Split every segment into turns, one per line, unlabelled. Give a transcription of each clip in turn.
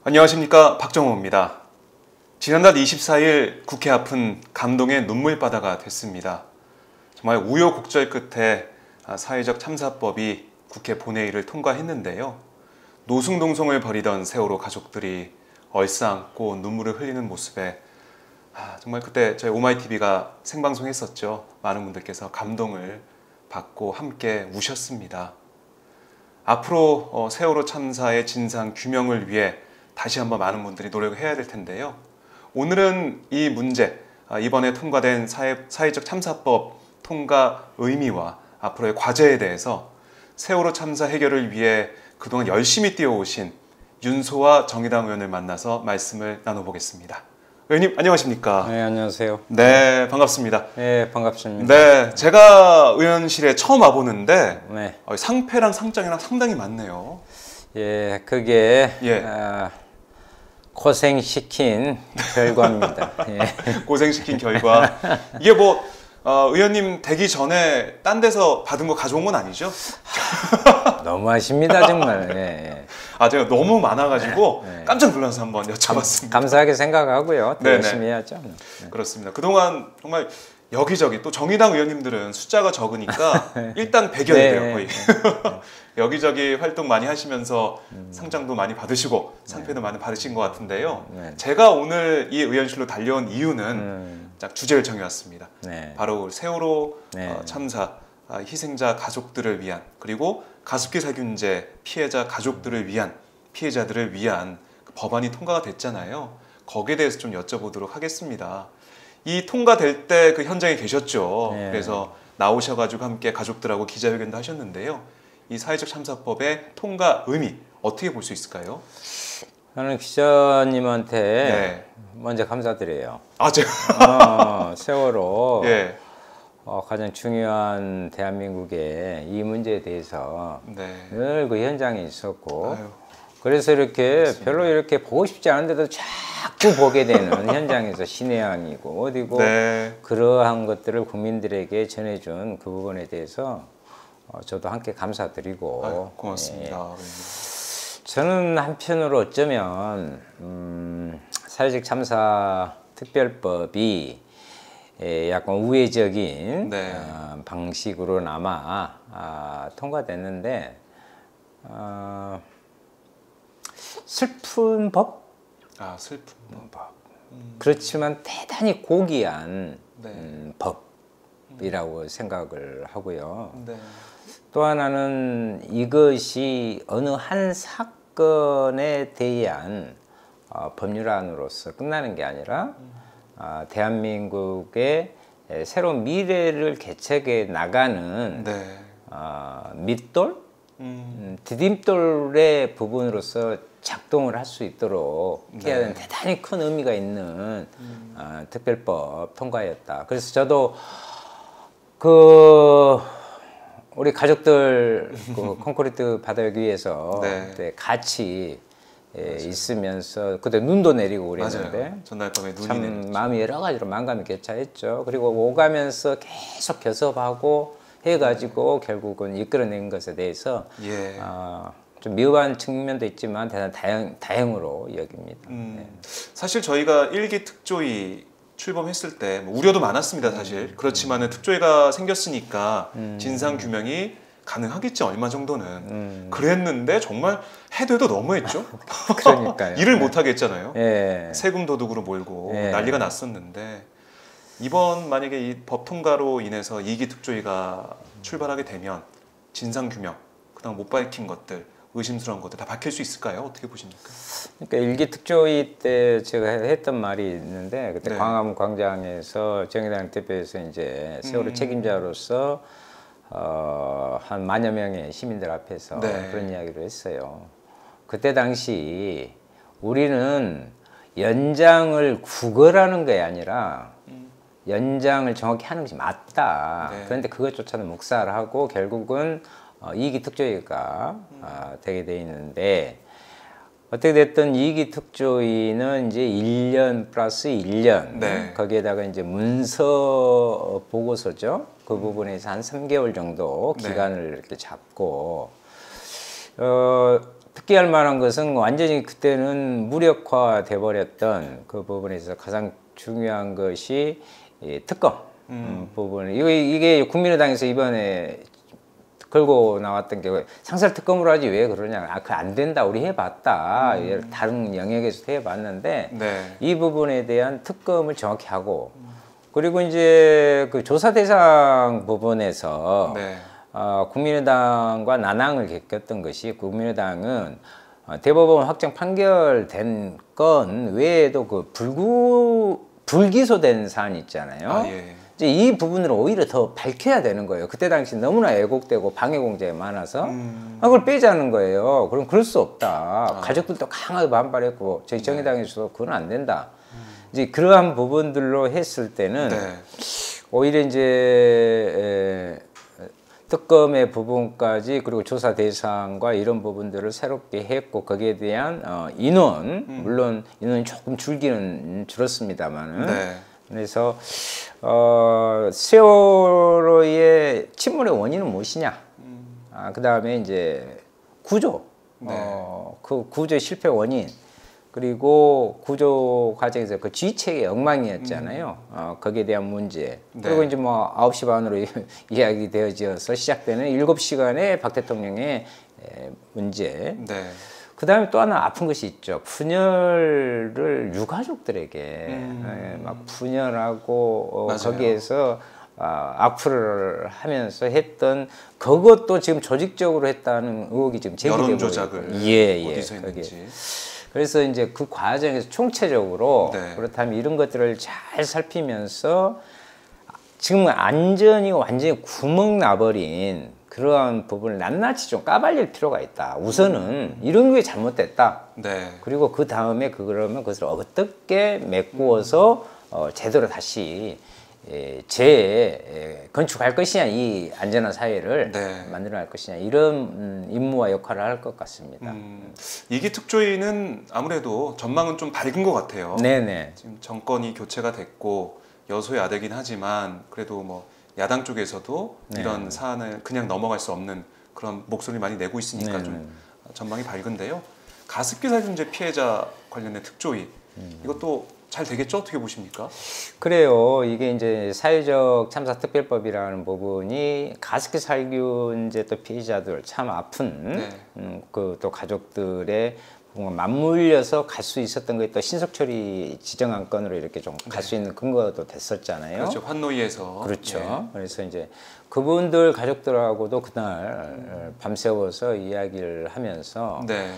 안녕하십니까, 박정호입니다. 지난달 24일 국회 앞은 감동의 눈물바다가 됐습니다. 정말 우여곡절 끝에 사회적 참사법이 국회 본회의를 통과했는데요. 노숭동성을 벌이던 세월호 가족들이 얼싸안고 눈물을 흘리는 모습에 정말 그때 저희 오마이TV가 생방송했었죠. 많은 분들께서 감동을 받고 함께 우셨습니다. 앞으로 세월호 참사의 진상 규명을 위해 다시 한번 많은 분들이 노력을 해야 될 텐데요. 오늘은 이 문제, 이번에 통과된 사회적 참사법 통과 의미와 앞으로의 과제에 대해서 세월호 참사 해결을 위해 그동안 열심히 뛰어오신 윤소아 정의당 의원을 만나서 말씀을 나눠보겠습니다. 의원님 안녕하십니까?
네, 안녕하세요.
네, 반갑습니다.
네, 반갑습니다.
네, 제가 의원실에 처음 와보는데
네.
상패랑 상장이랑 상당히 많네요.
예, 그게
예.
고생시킨 결과입니다. 예.
고생시킨 결과. 이게 뭐 의원님 되기 전에 딴 데서 받은 거 가져온 건 아니죠?
너무하십니다, 정말. 예, 예.
제가 너무 많아가지고
네.
깜짝 놀라서 한번 여쭤봤습니다.
감사하게 생각하고요. 더
네네.
열심히 해야죠. 네.
그렇습니다. 그동안 정말 여기저기 또 정의당 의원님들은 숫자가 적으니까 일당 100여이 돼요, 거의. 여기저기 활동 많이 하시면서 상장도 많이 받으시고 상패도 많이 받으신 것 같은데요.
네.
제가 오늘 이 의원실로 달려온 이유는 딱 주제를 정해왔습니다.
네.
바로 세월호
네.
참사 희생자 가족들을 위한, 그리고 가습기 살균제 피해자 가족들을 위한, 피해자들을 위한 법안이 통과가 됐잖아요. 거기에 대해서 좀 여쭤보도록 하겠습니다. 이 통과될 때 그 현장에 계셨죠.
네.
그래서 나오셔가지고 함께 가족들하고 기자회견도 하셨는데요. 이 사회적 참사법의 통과 의미 어떻게 볼 수 있을까요?
저는 기자님한테
네.
먼저 감사드려요.
제가
세월호
예.
가장 중요한 대한민국의 이 문제에 대해서
네.
늘 그 현장에 있었고
아유.
그래서 이렇게
그렇습니다.
별로 이렇게 보고 싶지 않은데도 자꾸 보게 되는 현장에서 신의 어디고
네.
그러한 것들을 국민들에게 전해준 그 부분에 대해서 저도 함께 감사드리고
아유, 고맙습니다.
저는 한편으로 어쩌면 사회적 참사 특별법이 약간 우회적인
네.
방식으로나마 통과됐는데 슬픈 법?
슬픈 법.
그렇지만 대단히 고귀한
네.
법이라고 생각을 하고요.
네.
또 하나는 이것이 어느 한 사건에 대한 법률안으로서 끝나는 게 아니라 대한민국의 새로운 미래를 개척해 나가는
네.
밑돌? 디딤돌의 부분으로서 작동을 할 수 있도록 해야 되는 대단히 큰 의미가 있는 특별법 통과였다. 그래서 저도 우리 가족들 콘크리트 바닥 위에서
네.
그때 같이 있으면서 그때 눈도 내리고 그랬는데
맞아요. 전날 밤에 눈이
참
내렸죠.
마음이 여러 가지로 만감이 교차했죠. 그리고 오가면서 계속 교섭하고 해가지고 결국은 이끌어낸 것에 대해서
예.
좀 미흡한 측면도 있지만 대단히 다행으로 여깁니다.
사실 저희가 1기 특조위 출범했을 때 우려도 많았습니다, 사실. 그렇지만은 특조위가 생겼으니까 진상 규명이 가능하겠지, 얼마 정도는. 그랬는데 정말 해도 너무했죠.
그러니까요.
일을 못하게 했잖아요.
예.
세금 도둑으로 몰고
예.
난리가 났었는데, 이번 만약에 이 법 통과로 인해서 2기 특조위가 출발하게 되면 진상 규명, 그다음 못 밝힌 것들, 의심스러운 것들 다 밝힐 수 있을까요? 어떻게 보십니까?
그러니까 일기 특조위 때 제가 했던 말이 있는데 그때
네.
광화문 광장에서 정의당 대표에서 이제 세월호 책임자로서 한 만여 명의 시민들 앞에서
네.
그런 이야기를 했어요. 그때 당시 우리는 연장을 구걸하는 게 아니라 연장을 정확히 하는 것이 맞다.
네.
그런데 그것조차는 묵살하고 결국은 2기 특조위가 되게 돼 있는데 어떻게 됐든 2기 특조위는 이제 1년 플러스 1년
네.
거기에다가 이제 문서 보고서죠. 그 부분에서 한 3개월 정도 기간을 이렇게 잡고 특기할 만한 것은 완전히 그때는 무력화돼 버렸던 그 부분에서 가장 중요한 것이 이 특검 부분. 이게 국민의당에서 이번에 걸고 나왔던 게 상설 특검으로 하지 왜 그러냐. 아, 그 안 된다. 우리 해봤다. 다른 영역에서도 해봤는데
네.
이 부분에 대한 특검을 정확히 하고 그리고 이제 그 조사 대상 부분에서
네.
국민의당과 난항을 겪었던 것이 국민의당은 대법원 확정 판결된 건 외에도 그 불기소된 사안 있잖아요.
아, 예.
이제 이 부분을 오히려 더 밝혀야 되는 거예요. 그때 당시 너무나 왜곡되고 방해 공작이 많아서 그걸 빼자는 거예요. 그럼 그럴 수 없다. 가족들도 강하게 반발했고 저희 정의당에서도 그건 안 된다. 이제 그러한 부분들로 했을 때는
네.
오히려 이제 특검의 부분까지 그리고 조사 대상과 이런 부분들을 새롭게 했고 거기에 대한 인원 물론 인원이 조금 줄었습니다만은
네.
그래서 세월호의 침몰의 원인은 무엇이냐? 그 다음에 이제 구조,
네.
그 구조 실패 원인. 그리고 구조 과정에서 그 G체계 엉망이었잖아요. 거기에 대한 문제.
네.
그리고 이제 뭐 9시 반으로 이야기 되어져서 시작되는 7시간의 박 대통령의 문제.
네.
그 다음에 또 하나 아픈 것이 있죠. 분열을 유가족들에게 막 분열하고 거기에서 악플을 하면서 했던 그것도 지금 조직적으로 했다는 의혹이 지금 제기되고
여론 조작을 어디서 했는지.
그래서 이제 그 과정에서 총체적으로
네.
그렇다면 이런 것들을 잘 살피면서 지금 안전이 완전히 구멍 나버린 그러한 부분을 낱낱이 좀 까발릴 필요가 있다. 우선은 이런 게 잘못됐다.
네.
그리고 그 다음에 그러면 그것을 어떻게 메꾸어서 제대로 다시 재건축할 것이냐, 이 안전한 사회를
네.
만들어갈 것이냐, 이런 임무와 역할을 할 것 같습니다.
이기 특조위는 아무래도 전망은 좀 밝은 것 같아요.
네네.
지금 정권이 교체가 됐고 여소야대긴 하지만 그래도 뭐 야당 쪽에서도
네.
이런 사안을 그냥 넘어갈 수 없는 그런 목소리 많이 내고 있으니까
네.
좀 전망이 밝은데요. 가습기 살균제 피해자 관련된 특조위 이것도 잘 되겠죠? 어떻게 보십니까?
그래요. 이게 이제 사회적 참사 특별법이라는 부분이 가습기 살균제 또 피해자들 참 아픈 그 또 가족들의 뭔가 맞물려서 갈 수 있었던 게 또 신속 처리 지정 안건으로 이렇게 좀 갈 수 있는 근거도 됐었잖아요.
그렇죠. 환노위에서.
그렇죠.
예.
그래서 이제 그분들 가족들하고도 그날 밤새워서 이야기를 하면서
네.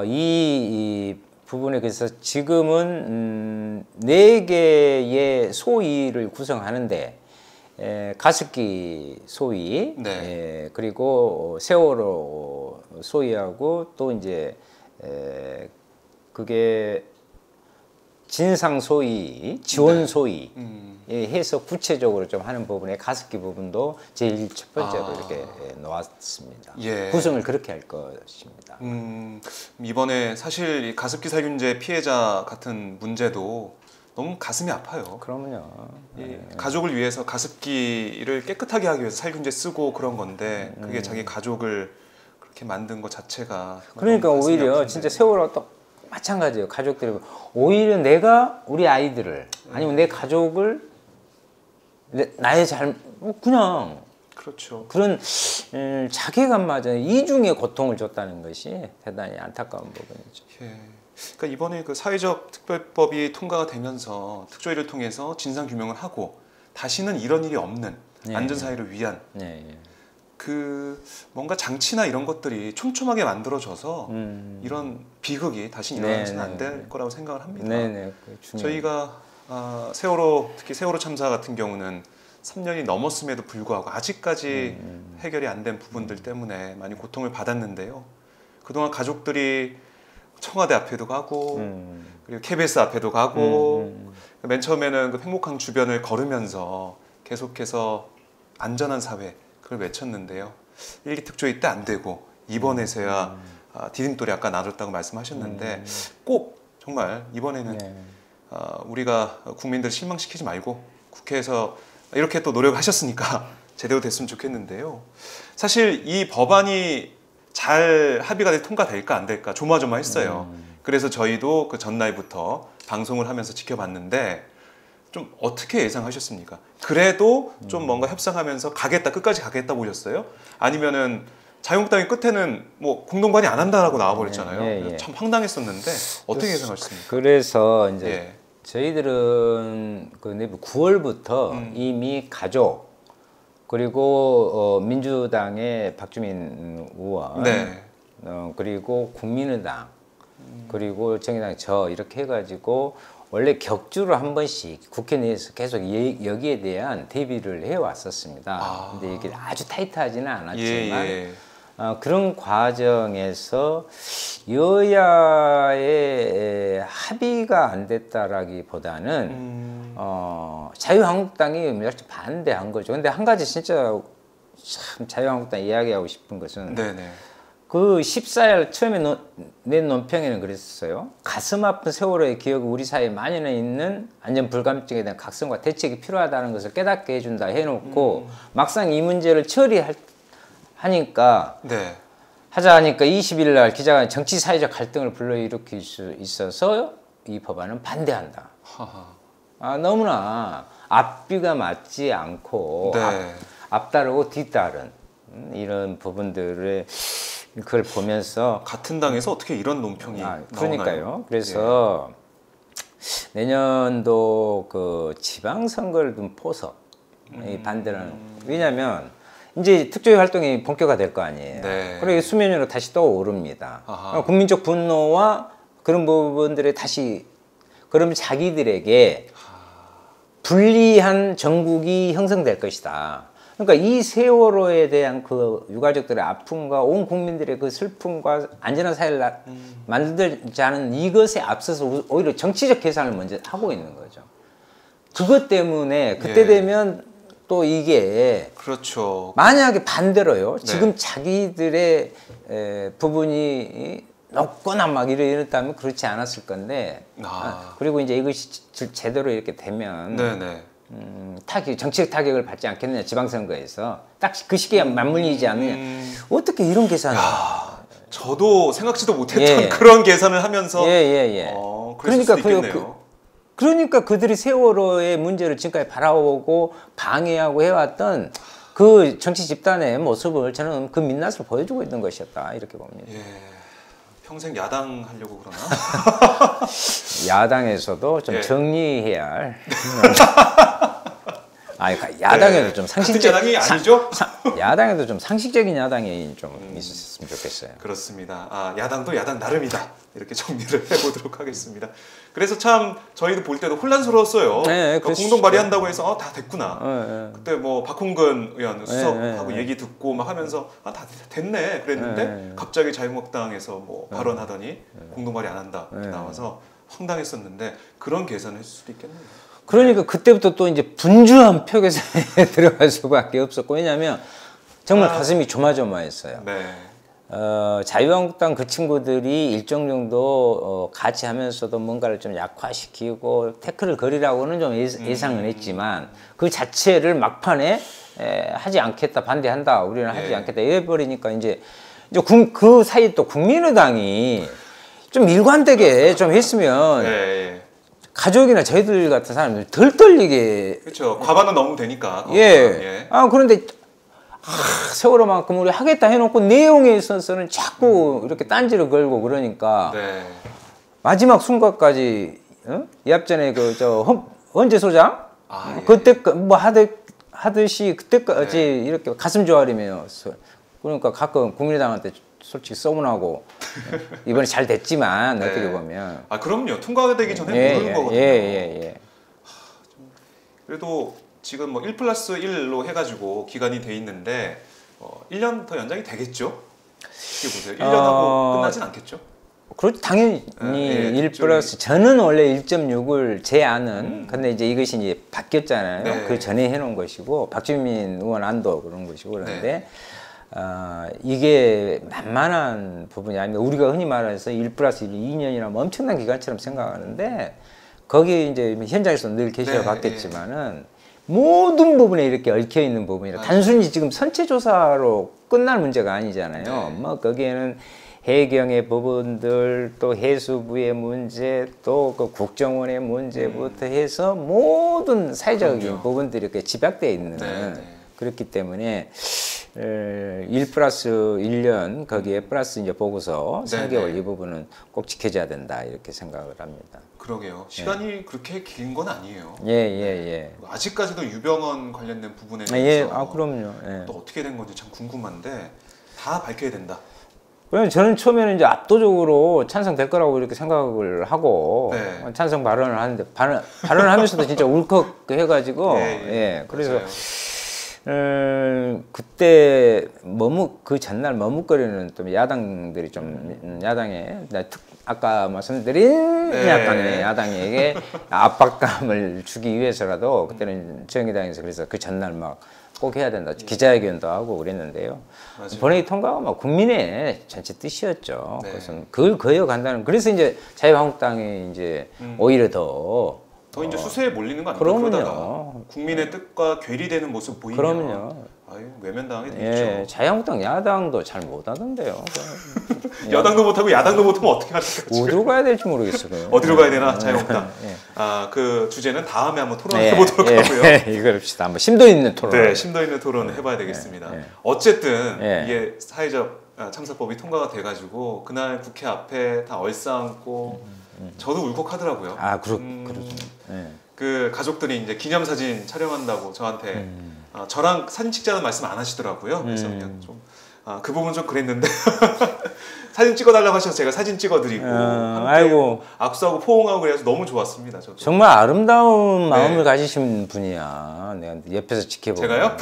이 부분에 그래서 지금은 4개의 소위를 구성하는데 가습기 소위,
네.
그리고 세월호 소위하고 또 이제 그게 진상 소위, 지원 소위 해서 구체적으로 좀 하는 부분에 가습기 부분도 제일 첫 번째로 이렇게 놓았습니다.
예.
구성을 그렇게 할 것입니다.
이번에 사실 이 가습기 살균제 피해자 같은 문제도 너무 가슴이 아파요.
그러면요.
이 가족을 위해서 가습기를 깨끗하게 하기 위해서 살균제 쓰고 그런 건데 그게 자기 가족을 그렇게 만든 것 자체가
그러니까
너무 가슴이
오히려
아픈데.
진짜 세월호 또 마찬가지예요. 가족들이 오히려 내가 우리 아이들을 아니면 내 가족을 나의 그냥
그렇죠.
그런 자괴감마저 이중의 고통을 줬다는 것이 대단히 안타까운 부분이죠.
예. 그러니까 이번에 그 사회적 특별법이 통과가 되면서 특조위를 통해서 진상 규명을 하고 다시는 이런 일이 없는 안전 사회를 위한 그 뭔가 장치나 이런 것들이 촘촘하게 만들어져서 이런 비극이 다시 일어나서는 안 될 거라고 생각을 합니다. 저희가 세월호 특히 세월호 참사 같은 경우는 3년이 넘었음에도 불구하고 아직까지 해결이 안 된 부분들 때문에 많이 고통을 받았는데요. 그동안 가족들이 청와대 앞에도 가고 그리고 KBS 앞에도 가고 맨 처음에는 그 팽목항 주변을 걸으면서 계속해서 안전한 사회 그걸 외쳤는데요. 1기 특조위 때 안 되고 이번에서야 디딤돌이 아까 나눴다고 말씀하셨는데 꼭 정말 이번에는 우리가 국민들 실망시키지 말고 국회에서 이렇게 또 노력하셨으니까 제대로 됐으면 좋겠는데요. 사실 이 법안이 잘 합의가 돼 통과될까 안 될까 조마조마했어요. 그래서 저희도 그 전날부터 방송을 하면서 지켜봤는데 좀 어떻게 예상하셨습니까? 그래도 좀 뭔가 협상하면서 가겠다 끝까지 가겠다 보셨어요? 아니면은 자유한국당이 끝에는 뭐 공동발의 안 한다라고 나와버렸잖아요. 참 황당했었는데 어떻게 예상하셨습니까?
그래서 이제 저희들은 그 내부 9월부터 이미 가족 그리고 민주당의 박주민 의원 그리고 국민의당 그리고 정의당 저 이렇게 해가지고 원래 격주로 한 번씩 국회 내에서 계속 여기에 대한 대비를 해왔었습니다. 근데 이게 아주 타이트하지는 않았지만 그런 과정에서 여야의 합의가 안 됐다라기보다는 자유한국당이 반대한 거죠. 근데 한 가지 진짜 참 자유한국당 이야기하고 싶은 것은 그 14일 처음에 낸 논평에는 그랬어요. 가슴 아픈 세월호의 기억이 우리 사회에 만연해 있는 안전 불감증에 대한 각성과 대책이 필요하다는 것을 깨닫게 해준다 해놓고 막상 이 문제를 처리하니까 하자 하니까 20일 날 기자가 정치 사회적 갈등을 불러일으킬 수 있어서 이 법안은 반대한다. 너무나 앞뒤가 맞지 않고 앞다르고 뒤따른 이런 부분들을 그걸 보면서
같은 당에서 어떻게 이런 논평이
그러니까요.
나오나요?
그래서 내년도 그 지방선거를 둔 포석 반대는 왜냐하면 이제 특조위 활동이 본격화될 거 아니에요. 그리고 수면 위로 다시 또 오릅니다. 국민적 분노와 그런 부분들에 다시 그러면 자기들에게 불리한 정국이 형성될 것이다. 그러니까 이 세월호에 대한 그 유가족들의 아픔과 온 국민들의 그 슬픔과 안전한 사회를 만들자는 이것에 앞서서 오히려 정치적 계산을 먼저 하고 있는 거죠. 그것 때문에 그때 되면 또 이게 만약에 반대로요. 지금 자기들의 부분이 높거나 막 이랬다면 그렇지 않았을 건데 그리고 이제 이것이 제대로 이렇게 되면 정치적 타격을 받지 않겠느냐 지방선거에서 딱 그 시기에 맞물리지 않느냐 어떻게 이런 계산을
저도 생각지도 못했던 그런 계산을 하면서
그러니까 그러니까 그들이 세월호의 문제를 지금까지 바라보고 방해하고 해왔던 그 정치 집단의 모습을 저는 그 민낯을 보여주고 있는 것이었다 이렇게 봅니다.
평생 야당 하려고 그러나?
야당에서도 좀 정리해야 할. 야당에도 좀 상식적
야당이 아니죠?
야당에도 좀 상식적인 야당이 좀 있었으면 좋겠어요.
그렇습니다. 야당도 야당 나름이다. 이렇게 정리를 해보도록 하겠습니다. 그래서 참 저희도 볼 때도 혼란스러웠어요. 공동 발의한다고 해서 다 됐구나. 그때 뭐 박홍근 의원 수석하고 얘기 듣고 막 하면서 다 됐네 그랬는데 갑자기 자유한국당에서 뭐 발언하더니 공동 발의 안 한다 이렇게 나와서 황당했었는데 그런 계산을 했을 수도 있겠네요.
그러니까 그때부터 또 이제 분주한 표계산에 들어갈 수밖에 없었고 왜냐하면 정말 가슴이 조마조마했어요. 자유한국당 그 친구들이 일정 정도 같이 하면서도 뭔가를 좀 약화시키고 태클을 거리라고는 좀 예상은 했지만 그 자체를 막판에 하지 않겠다 반대한다 우리는 하지 않겠다 이래버리니까 이제 그 사이 또 국민의당이 좀 일관되게 좀 했으면 가족이나 저희들 같은 사람들 덜 떨리게
과반은 너무 되니까
그런데 세월호만큼 우리 하겠다 해놓고 내용에 있어서는 자꾸 이렇게 딴지를 걸고 그러니까 마지막 순간까지 이 앞전에 헌재 소장 그때 뭐 하듯이 그때까지 이렇게 가슴 조아리며 그러니까 가끔 국민의당한테 솔직히 서운하고 이번에 잘 됐지만 어떻게 보면
그럼요. 통과되기 전에 모르는 거거든요. 그래도 지금 뭐 1+1로 해가지고 기간이 돼 있는데 1년 더 연장이 되겠죠? 어떻게 보세요? 1년하고 끝나진 않겠죠?
그렇죠. 당연히 1 플러스 저는 원래 1.6을 제 안은 근데 이제 이것이 이제 바뀌었잖아요. 그 전에 해놓은 것이고 박주민 의원 안도 그런 것이고 그런데 이게 만만한 부분이 아닙니다. 우리가 흔히 말해서 1+1이 2년이라면 엄청난 기간처럼 생각하는데 거기 이제 현장에서 늘 계셔 봤겠지만은 모든 부분에 이렇게 얽혀 있는 부분이라 단순히 지금 선체 조사로 끝날 문제가 아니잖아요.
네.
뭐 거기에는 해경의 부분들, 또 해수부의 문제, 또 그 국정원의 문제부터 해서 모든 사회적인
그럼요.
부분들이 이렇게 집약되어 있는
네, 네.
그렇기 때문에 1+1년 거기에 플러스 이제 보고서
네,
4개월
네.
이 부분은 꼭 지켜져야 된다 이렇게 생각을 합니다.
그러게요. 시간이 그렇게 긴 건 아니에요.
예.
아직까지도 유병헌 관련된 부분에
예,
대해서
그럼요. 예.
또 어떻게 된 건지 참 궁금한데 다 밝혀야 된다.
왜냐면 저는 처음에는 이제 압도적으로 찬성될 거라고 이렇게 생각을 하고
네.
찬성 발언을 하는데 발언을 하면서도 진짜 울컥해가지고 예, 그래서
맞아요.
그때 그 전날 머뭇거리는 또 야당들이 좀 야당에 아까 말씀드린
네.
약간의 야당에게 압박감을 주기 위해서라도 그때는 정의당에서 그래서 그 전날 막 꼭 해야 된다 기자회견도 하고 그랬는데요.
맞아요.
본회의 통과가 막 국민의 전체 뜻이었죠.
네.
그래서 그걸 그어간다는 그래서 이제 자유한국당이 이제 오히려 더
이제 수세에 몰리는 거 아닙니까?
그럼요.
그러다가 국민의 뜻과 괴리되는 모습 보이면
그럼요.
아유, 외면당하게 되죠.
예, 자유한국당 야당도 잘 못하던데요.
여당도 못하고 야당도 못하면 어떻게 합니까? 지금?
어디로 가야 될지 모르겠어요.
어디로 가야 되나 자유한국당.
예.
그 주제는 다음에 한번 토론해 보도록 하고요.
이거 합시다. 한번 심도 있는 토론.
네, 심도 있는 토론을 해봐야 되겠습니다.
예.
어쨌든
예.
이게 사회적 참사법이 통과가 돼가지고 그날 국회 앞에 다 얼싸안고 저도 울컥하더라고요.
그렇죠. 예.
그 가족들이 이제 기념사진 촬영한다고 저한테 저랑 사진 찍자는 말씀 안 하시더라고요. 그래서 그냥 좀 그 부분 좀 그랬는데 사진 찍어달라고 하셔서 제가 사진 찍어드리고 함께
아이고.
악수하고 포옹하고 그래서 너무 좋았습니다. 저도.
정말 아름다운 마음을
네.
가지신 분이야. 내가 옆에서 지켜보고.
제가요?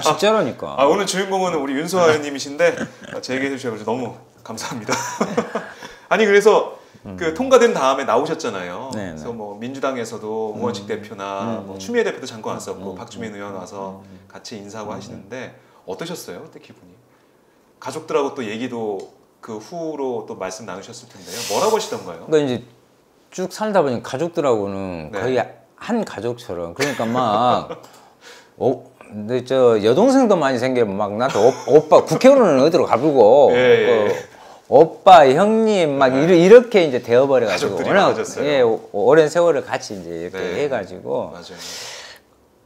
진짜라니까.
오늘 주인공은 우리 윤소아 의원님이신데 제 얘기해 주셔서 너무 감사합니다. 아니 그래서 그 통과된 다음에 나오셨잖아요.
네,
그래서 뭐 민주당에서도 우원식 대표나 뭐 추미애 대표도 잠깐 왔었고 박주민 의원 와서 같이 인사하고 하시는데 어떠셨어요? 그때 기분이? 가족들하고 또 얘기도 그 후로 또 말씀 나누셨을 텐데요. 뭐라고 하시던가요?
그러니까 이제 쭉 살다 보니 가족들하고는
네.
거의 한 가족처럼 그러니까 막 근데 저 여동생도 많이 생기면 막 나한테 오빠 국회의원은 어디로 가불고
예.
오빠 형님 막 이렇게 이제 되어버려가지고
가족들이
워낙
많아졌어요.
오랜 세월을 같이 이제 이렇게
네.
해가지고
맞아요.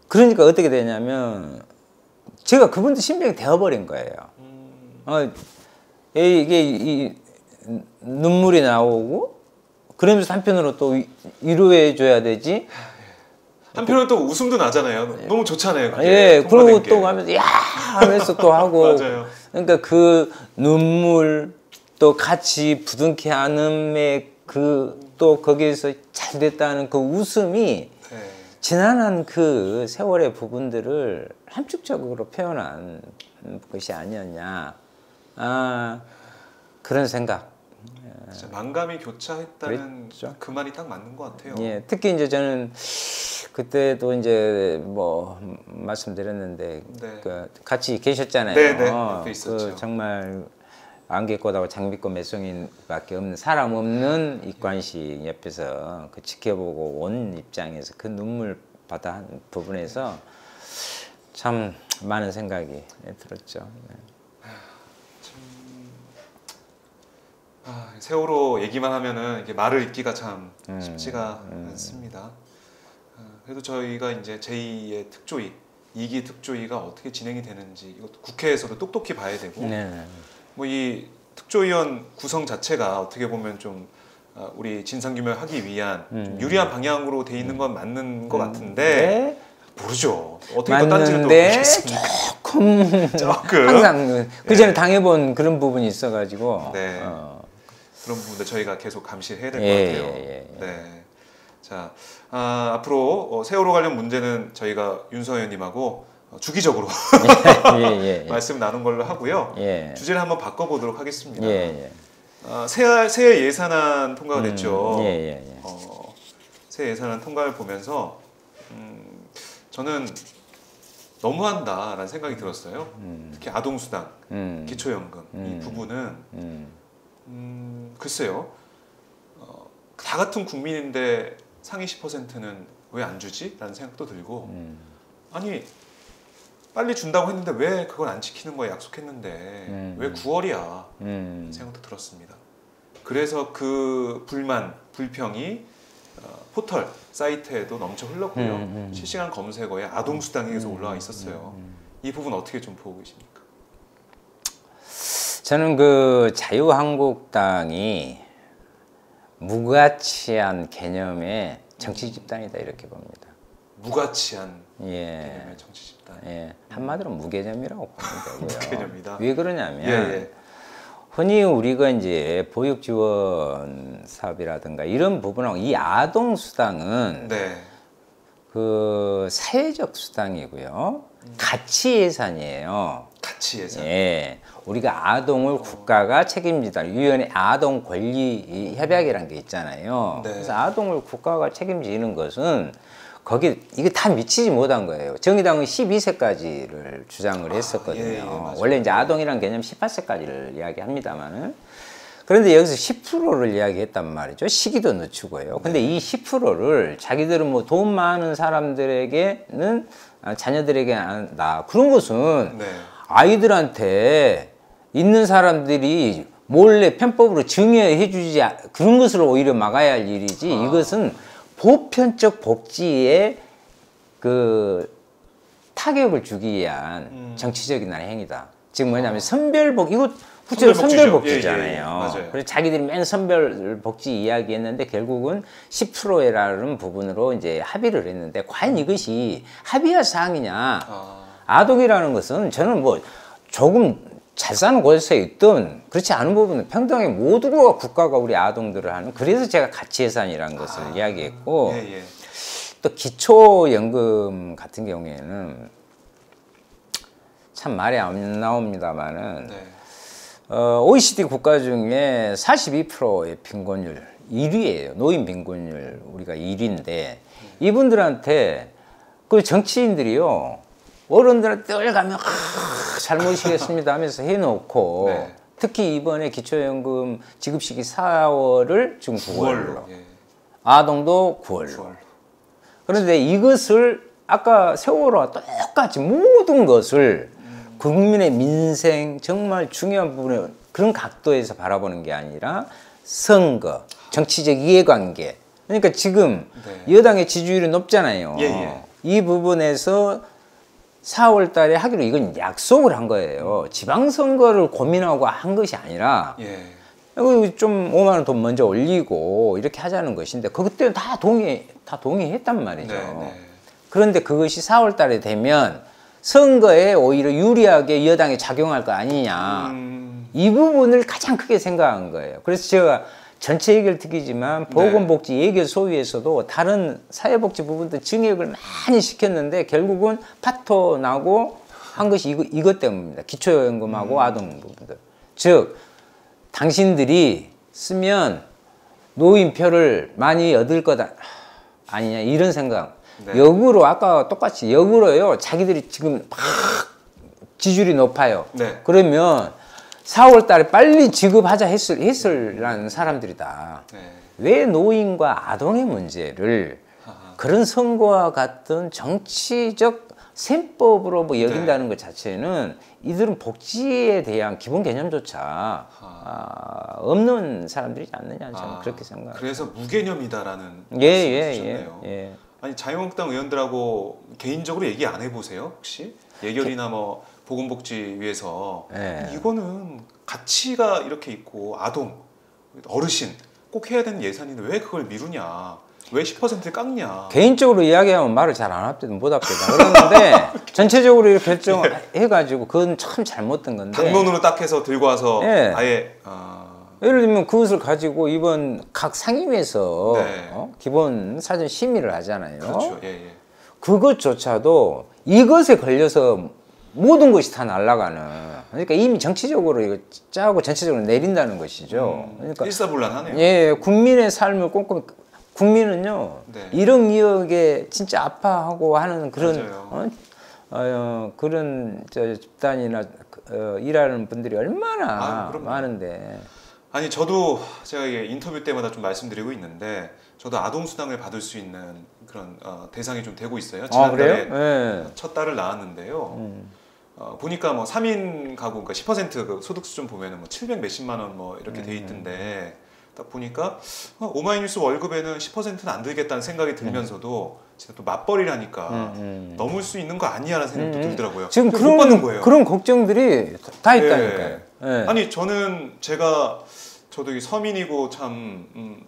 그러니까 어떻게 되냐면 제가 그분도 심정이 되어버린 거예요. 이게 눈물이 나오고 그러면서 한편으로 또 위로해 줘야 되지.
한편으로 또 웃음도 나잖아요. 너무 좋잖아요. 그게
예,
통과된
그리고
게.
또 하면서 야 하면서 또 하고.
맞아요.
그러니까 그 눈물 또 같이 부둥켜 안음에 또 거기에서 잘 됐다는 그 웃음이
네.
지난한 그 세월의 부분들을 함축적으로 표현한 것이 아니었냐. 그런 생각.
진짜 만감이 교차했다는
그랬죠.
그 말이 딱 맞는 것 같아요.
예, 특히 이제 저는 그때도 이제 뭐 말씀드렸는데
네.
그 같이 계셨잖아요.
네, 옆에 있었죠.
그 정말 안개꽃하고 장미꽃 매송이밖에 없는 사람 없는 이관시 옆에서 그 지켜보고 온 입장에서 그 눈물 바다 한 부분에서 참 많은 생각이 들었죠. 네.
세월호 얘기만 하면은 이게 말을 잇기가 참 쉽지가 않습니다. 그래도 저희가 이제 제2의 특조위, 2기 특조위가 어떻게 진행이 되는지 이것도 국회에서도 똑똑히 봐야 되고,
네.
뭐 이 특조위원 구성 자체가 어떻게 보면 좀 우리 진상규명을 하기 위한 좀 유리한 방향으로 돼 있는 건 맞는 것 같은데 모르죠. 어떻게 또 딴지를 또
맞는데
보겠습니까?
조금 항상 그 전에 당해본 그런 부분이 있어가지고
네. 그런 부분들 저희가 계속 감시해야 될 것
예,
같아요.
예.
네. 자, 앞으로 세월호 관련 문제는 저희가 윤서 의원님하고 주기적으로
예.
말씀 나눈 걸로 하고요.
예.
주제를 한번 바꿔보도록 하겠습니다.
예.
새해 예산안 통과가 됐죠.
예.
새해 예산안 통과를 보면서 저는 너무한다라는 생각이 들었어요. 특히 아동수당, 기초연금 이 부분은 글쎄요. 다 같은 국민인데 상위 10%는 왜 안 주지? 라는 생각도 들고 아니 빨리 준다고 했는데 왜 그걸 안 지키는 거야? 약속했는데 왜 9월이야? 생각도 들었습니다. 그래서 그 불만, 불평이 포털 사이트에도 넘쳐 흘렀고요. 실시간 검색어에 아동수당에서 올라와 있었어요. 이 부분 어떻게 좀 보고 계십니까?
저는 그 자유한국당이 무가치한 개념의 정치 집단이다 이렇게 봅니다.
무가치한
예.
개념의 정치 집단.
예. 한마디로 무개념이라고 보면 되고요.
무개념이다.
왜 그러냐면
예.
흔히 우리가 이제 보육 지원 사업이라든가 이런 부분하고 이 아동 수당은
네.
그 사회적 수당이고요. 가치 예산이에요.
가치 예산.
예. 우리가 아동을 국가가 책임지다. 유엔의 아동 권리 협약이라는 게 있잖아요.
네.
그래서 아동을 국가가 책임지는 것은 거기 이게 다 미치지 못한 거예요. 정의당은 12세까지를 주장을 했었거든요.
예, 맞아요.
원래 이제 아동이라는 개념 18세까지를 이야기합니다만은 그런데 여기서 10%를 이야기했단 말이죠. 시기도 늦추고요. 근데 이 10%를 자기들은 뭐 돈 많은 사람들에게는 자녀들에게 한다. 그런 것은
네.
아이들한테 있는 사람들이 몰래 편법으로 증여해 주지 그런 것을 오히려 막아야 할 일이지 이것은 보편적 복지에 그 타격을 주기 위한 정치적인 행위다. 지금 뭐냐면 선별복 이거 구체적으로 선별복지잖아요.
예, 맞아요.
그래서 자기들이 맨 선별복지 이야기했는데 결국은 10%라는 부분으로 이제 합의를 했는데 과연 이것이 합의할 사항이냐? 아동이라는 것은 저는 뭐 조금 잘 사는 곳에 있든 그렇지 않은 부분은 평등하게 모두가 국가가 우리 아동들을 하는 그래서 제가 가치예산이라는 것을 이야기했고 또 기초연금 같은 경우에는 참 말이 안 나옵니다만은 OECD 국가 중에 42%의 빈곤율 1위예요. 노인 빈곤율 우리가 1위인데 이분들한테 그 정치인들이요. 어른들한테 늘 가면 잘못이겠습니다 하면서 해놓고 특히 이번에 기초연금 지급 시기 4월을 지금 9월로 아동도 9월로 그런데 이것을 아까 세월호와 똑같이 모든 것을 국민의 민생 정말 중요한 부분에 그런 각도에서 바라보는 게 아니라 선거, 정치적 이해관계 그러니까 지금 여당의 지지율이 높잖아요. 이 부분에서 4월 달에 하기로 이건 약속을 한 거예요. 지방선거를 고민하고 한 것이 아니라 좀 5만 원 돈 먼저 올리고 이렇게 하자는 것인데 그때는 다 동의했단 말이죠. 그런데 그것이 4월 달에 되면 선거에 오히려 유리하게 여당에 작용할 거 아니냐. 이 부분을 가장 크게 생각한 거예요. 그래서 제가 전체 얘기를 듣기지만 보건복지 예결 소위에서도 다른 사회복지 부분도 증액을 많이 시켰는데 결국은 파토 나고 한 것이 이것 때문입니다. 기초연금하고 아동 부분들. 즉 당신들이 쓰면 노인표를 많이 얻을 거다 아니냐 이런 생각. 역으로 아까 똑같이 역으로요. 자기들이 지금 막 지지율이 높아요. 그러면 4월 달에 빨리 지급하자 했을라는 사람들이다. 왜 노인과 아동의 문제를 그런 선거와 같은 정치적 셈법으로 뭐 여긴다는 것 자체는 이들은 복지에 대한 기본 개념조차 없는 사람들이지 않느냐 저는 그렇게 생각합니다.
그래서 무개념이다라는 말씀을 주셨네요.
예.
아니 자유한국당 의원들하고 개인적으로 얘기 안 해보세요? 혹시 예결이나 뭐 보건복지위에서 이거는 가치가 이렇게 있고 아동, 어르신 꼭 해야 되는 예산인데 왜 그걸 미루냐? 왜 10%를 깎냐?
개인적으로 이야기하면 말을 잘 안 합니다. 못 합니다. 그런데 전체적으로 이렇게 결정해가지고 그건 참 잘못된 건데
당론으로 딱 해서 들고 와서 아예
예를 들면 그것을 가지고 이번 각 상임위에서 기본 사전 심의를 하잖아요.
그렇죠.
그것조차도 이것에 걸려서 모든 것이 다 날아가는. 그러니까 이미 정치적으로 이거 짜고 전체적으로 내린다는 것이죠. 그러니까
일사불란하네요.
예, 국민의 삶을 꼼꼼히 국민은요 일억이억에 진짜 아파하고 하는 그런 그런 집단이나 일하는 분들이 얼마나 많은데.
아니 저도 제가 이게 인터뷰 때마다 좀 말씀드리고 있는데 저도 아동 수당을 받을 수 있는 그런 대상이 좀 되고 있어요. 지난달에
그래요? 네.
첫 딸을 낳았는데요. 보니까 뭐 3인 가구 그러니까 10%그 소득 수준 보면은 뭐 700 몇십만 원 뭐 이렇게 돼 있던데 딱 보니까 오마이뉴스 월급에는 10%는 안 들겠다는 생각이 들면서도 진짜 또 맞벌이라니까 넘을 수 있는 거 아니야라는 생각도 들더라고요.
지금
못 받는 거예요.
그런 걱정들이 다 있다니까요. 네.
아니 저는 저도 이 서민이고 참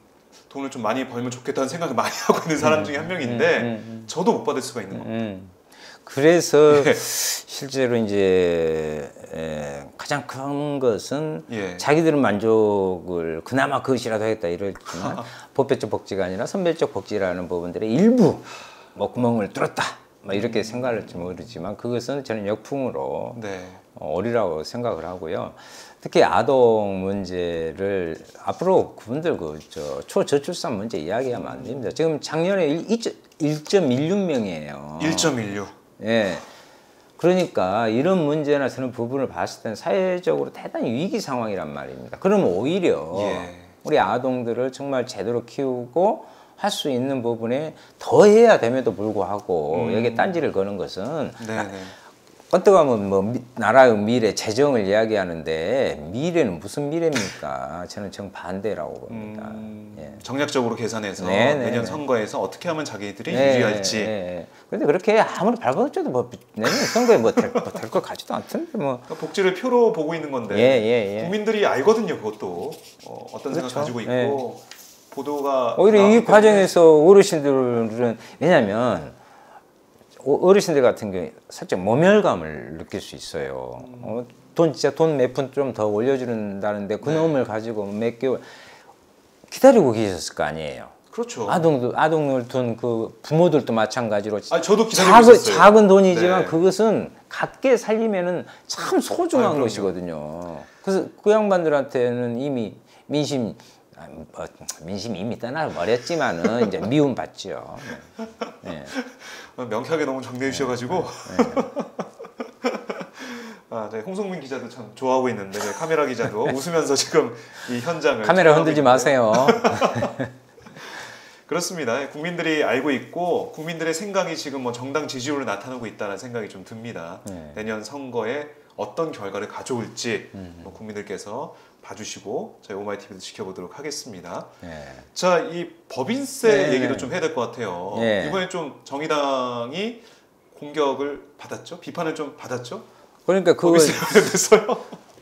돈을 좀 많이 벌면 좋겠다는 생각을 많이 하고 있는 사람 중에 한 명인데 저도 못 받을 수가 있는 겁니다.
그래서 실제로 이제 가장 큰 것은 자기들은 만족을 그나마 그것이라도 하겠다 이랬지만 법배적 복지가 아니라 선별적 복지라는 부분들의 일부 뭐 구멍을 뚫었다 뭐 이렇게 생각을 할지 모르지만 그것은 저는 역풍으로 어리라고 생각을 하고요. 특히 아동 문제를 앞으로 그분들 초저출산 문제 이야기하면 안 됩니다. 지금 작년에 1.16명이에요.
1.16.
예. 그러니까 이런 문제나 저는 부분을 봤을 때는 사회적으로 대단히 위기 상황이란 말입니다. 그러면 오히려 우리 아동들을 정말 제대로 키우고 할 수 있는 부분에 더 해야 됨에도 불구하고 여기에 딴지를 거는 것은 언뜻 하면 뭐 나라의 미래, 재정을 이야기하는데 미래는 무슨 미래입니까? 저는 정반대라고 봅니다.
정략적으로 계산해서 내년 선거에서 어떻게 하면 자기들이 유리할지.
그런데 그렇게 아무리 발버둥쳐도 뭐 내년 선거에 뭐 될 것 같지도 않던데 뭐.
그러니까 복지를 표로 보고 있는 건데 국민들이 알거든요. 그것도 어떤 생각 가지고 있고 보도가
오히려 이 과정에서 어르신들은 왜냐하면 어르신들 같은 경우에 살짝 모멸감을 느낄 수 있어요. 진짜 돈 몇 푼 좀 더 올려주는다는데 그 놈을 가지고 몇 개월 기다리고 계셨을 거 아니에요.
그렇죠.
아동을 둔 그 부모들도 마찬가지로.
저도 기다리고 있었어요.
작은 돈이지만 그것은 갖게 살리면은 참 소중한 것이거든요. 그래서 그 양반들한테는 이미 민심이 이미 떠나버렸지만은 이제 미움 받죠.
명쾌하게 너무 정리해 주셔가지고 저희 홍성민 기자도 참 좋아하고 있는데 카메라 기자도 웃으면서 지금 이 현장을
카메라 흔들지 마세요.
그렇습니다. 국민들이 알고 있고 국민들의 생각이 지금 뭐 정당 지지율로 나타나고 있다는 생각이 좀 듭니다. 내년 선거에 어떤 결과를 가져올지 뭐 국민들께서 봐주시고 저희 오마이TV도 지켜보도록 하겠습니다. 자, 이 법인세 얘기도 좀 해야 될 것 같아요. 이번에 좀 정의당이 공격을 받았죠? 비판을 좀 받았죠?
그러니까
법인세 관련돼서요?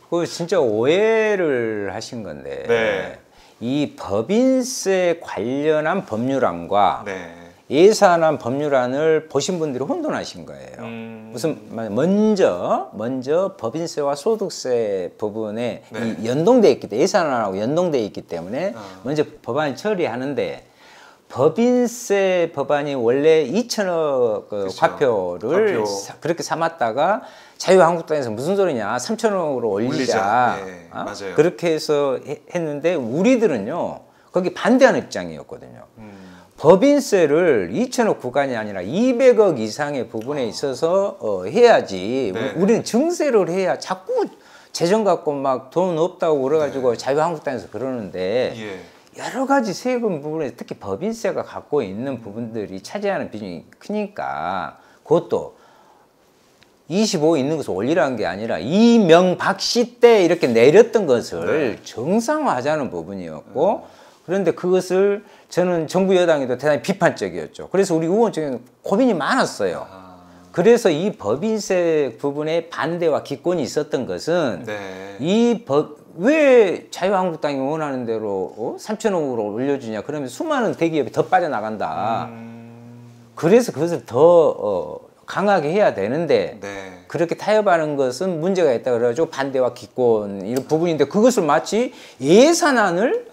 그거 진짜 오해를 하신 건데 이 법인세 관련한 법률안과 예산안 법률안을 보신 분들이 혼돈하신 거예요. 무슨 먼저 법인세와 소득세 부분에 연동돼 있기 때문에 예산안하고 연동돼 있기 때문에 먼저 법안을 처리하는데 법인세 법안이 원래 2천억 그 과표를 그렇게 삼았다가 자유한국당에서 무슨 소리냐 3천억으로 올리자
맞아요.
그렇게 해서 했는데 우리들은요 거기 반대하는 입장이었거든요. 법인세를 2천억 구간이 아니라 200억 이상의 부분에 있어서 해야지. 우리는 증세를 해야 자꾸 재정 갖고 막 돈 없다고 그래가지고 자유한국당에서 그러는데 여러 가지 세금 부분에 특히 법인세가 갖고 있는 부분들이 차지하는 비중이 크니까 그것도 25 있는 것을 올리라는 게 아니라 이명박씨 때 이렇게 내렸던 것을 정상화하자는 부분이었고 그런데 그것을 저는 정부 여당에도 대단히 비판적이었죠. 그래서 우리 의원 중에 고민이 많았어요. 그래서 이 법인세 부분에 반대와 기권이 있었던 것은 왜 자유한국당이 원하는 대로 3천억으로 올려주냐. 그러면 수많은 대기업이 더 빠져나간다. 그래서 그것을 더 강하게 해야 되는데 그렇게 타협하는 것은 문제가 있다 그래가지고 반대와 기권 이런 부분인데 그것을 마치 예산안을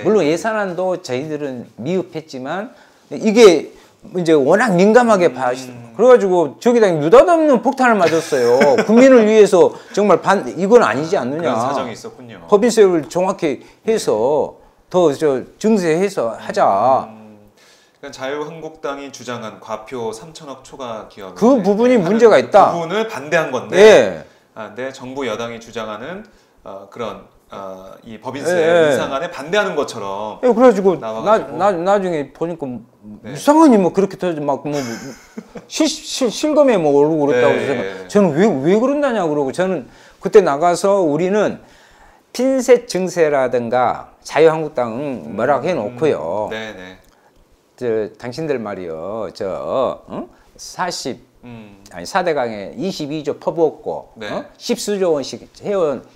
물론 예산안도 저희들은 미흡했지만 이게 이제 워낙 민감하게 그래가지고 저기다 느닷없는 폭탄을 맞았어요. 국민을 위해서 정말 이건 아니지 않느냐.
그런 사정이 있었군요.
법인세를 정확히 해서 더 증세해서 하자.
그러니까 자유한국당이 주장한 과표 3천억 초과 기업
그 부분이 문제가 있다.
그 부분을 반대한 건데, 근데 정부 여당이 주장하는 그런 이 법인세
예.
인상안에 반대하는 것처럼.
그래가지고
나와가지고.
나중에 보니까
네.
이상하니 뭐 그렇게 막뭐 실검에 뭐 오르고 그랬다고
네.
해서 저는 왜 그런다냐 그러고 저는 그때 나가서 우리는 핀셋 증세라든가 자유한국당은 뭐라고 해놓고요.
네네.
당신들 말이요, 4대강에 22조 퍼부었고,
네.
10수조 원씩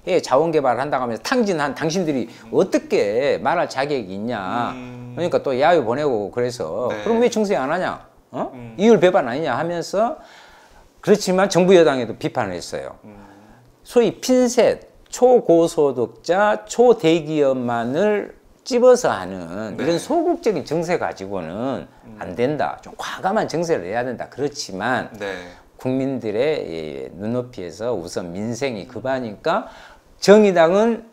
해 자원개발을 한다고 하면서 탕진한 당신들이 어떻게 말할 자격이 있냐. 그러니까 또 야유 보내고 그래서,
네.
그럼 왜 증세 안 하냐? 이율 배반 아니냐 하면서, 그렇지만 정부 여당에도 비판을 했어요. 소위 핀셋, 초고소득자, 초대기업만을 찝어서 하는
네.
이런 소극적인 정세 가지고는 안 된다. 좀 과감한 정세를 해야 된다. 그렇지만
네.
국민들의 눈높이에서 우선 민생이 급하니까 정의당은